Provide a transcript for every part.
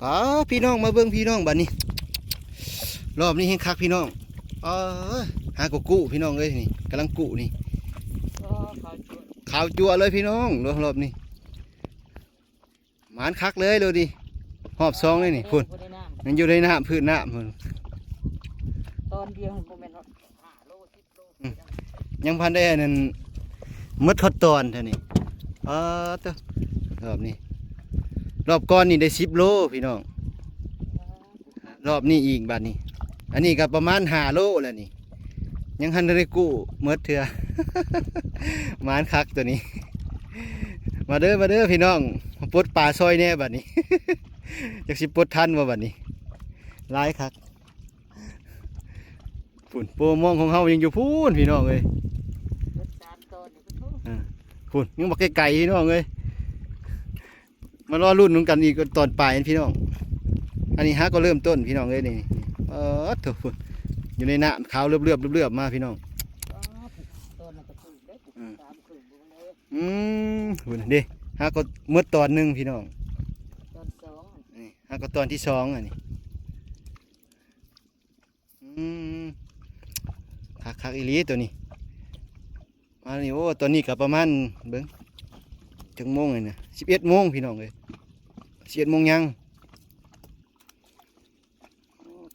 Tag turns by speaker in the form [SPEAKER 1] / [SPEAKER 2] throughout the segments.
[SPEAKER 1] อ๋อพี่น้องมาเบิ่งพี่น้องบัดนี้รอบนี้เฮงคักพี่น้องหากกู้พี่น้องเอ้ยนี่กำลังกู้นี่ขาวจั่วเลยพี่น้องรอบนี้หมานคักเลยดิหอบซองเลยนี่พุ่นยังอยู่ในน้ำพื้นน้ำพุ่น
[SPEAKER 2] ตอนเดียวโมเมนต์5 โล 10 โล
[SPEAKER 1] ยังพันได้นั่นมดทดตอนเท่านี้ตัวรอบนี้รอบก่อนนี่ได้10 โลพี่น้องรอบนี้อีกบัดนี้อันนี้ก็ประมาณ5 โลแล้วนี่ยังหันได้กู้มดเถื่อ หมานคักตัวนี้มาเด้อพี่น้องปลดปลาซอยแน่บัดนี้ จากสิปลดทันว่าบัดนี้ร้ายคักฝุ่นโปมองของเฮายังอยู่พูนพี่น้องเลยฝุ่นยังบอกไกลๆพี่น้องเลยมารอรุ่นนุ่งกันอีกตอนปลายพี่น้องอันนี้ฮะก็เริ่มต้นพี่น้องเลยนี่ถูกฝุ่นอยู่ในน้ำขาวเลือบมาพี่น้องฝุ่นดิฮะก็เมื่อตอนหนึ่งพี่น้องนี่ฮะก็ตอนที่2อันนี้คักอีหลีตัวนี้มานี่โอ้ตัวนี้กับประมาณเบิ้งถึงโมงเลยนะ11 โมงพี่น้องเลย11 โมงยัง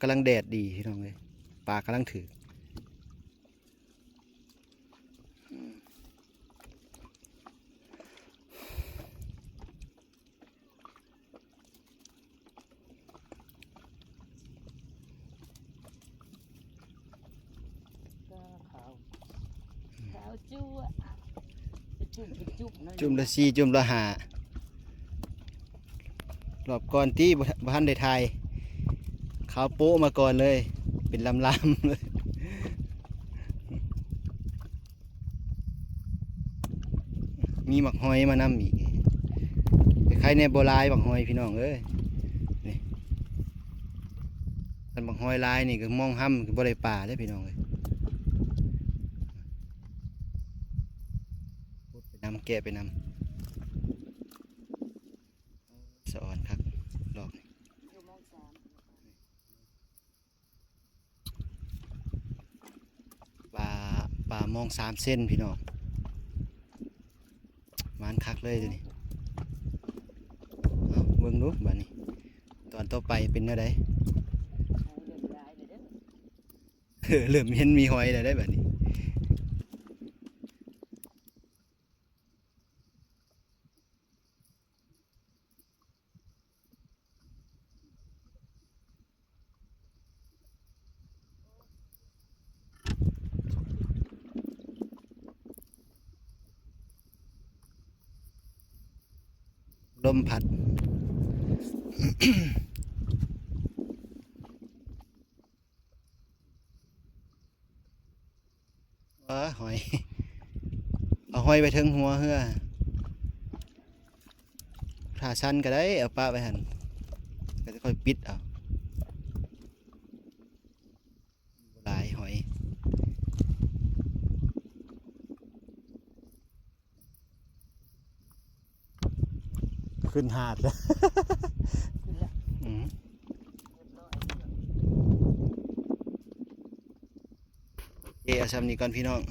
[SPEAKER 1] กำลังแดดดีพี่น้องเลยปลากำลังถือจุ่มละ4 จุ่มละ5รอบก่อนที่บ้านได้ทายขาวโป๊ะมาก่อนเลยเป็นลำเลยมีหมักหอยมานำอีกใครในโบราณหมักหอยพี่น้องเอ้ยนี่กันหมักหอยลายนี่ก็มองห้ำก็บ่ได้ป่าได้พี่น้องเลยนำแกะไปนำสะอ่อนครับดอกปลามอง3 เส้นพี่น้องมันคักเลยตัวนี้เบิ่งดูบ้านี้ตอนต่อไปเป็นอะไรเริ่มเห็นมีหอยแล้วได้บ้านี้ลมพัด หอยเอาหอยไปถึงหัวเหือถ้าสั้นก็ได้เอาปลาไปหันก็จะค่อยปิดเอาหลายหอยขึ้นหาดแล้วเอาซ้ำนี้ก่อนพี่น้อง